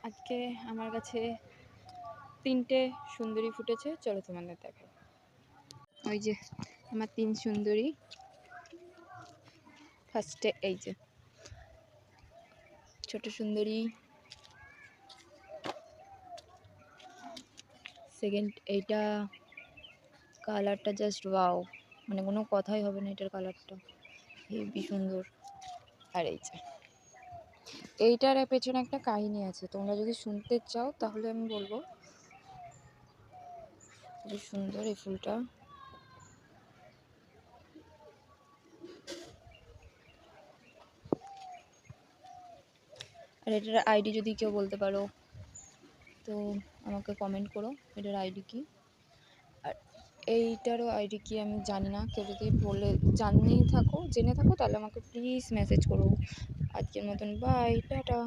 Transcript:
আজকে আমার কাছে 3টে সুন্দরী ফুটেছে, চলো তোমাদের দেখাই। ওই যে আমার 3 সুন্দরী। ফার্স্টে এই যে ছোট সুন্দরী, সেকেন্ড এইটা, কালারটা জাস্ট ওয়াও, মানে কোনো কথাই হবে না, এটার কালারটা হেবি সুন্দর। আর এই যে এইটার পেছনে একটা কাহিনী আছে, তোমরা যদি শুনতে চাও তাহলে আমি বলবো। খুবই সুন্দর এই ফুলটা। আর এটার আইডি যদি কেউ বলতে পারো তো আমাকে কমেন্ট করো, এটার আইডি কি। আর এইটারও আইডি কি আমি জানি না, কেউ যদি বলে জেনে থাকো তাহলে আমাকে প্লিজ মেসেজ করো। আজকের মতন বাই, টাটা।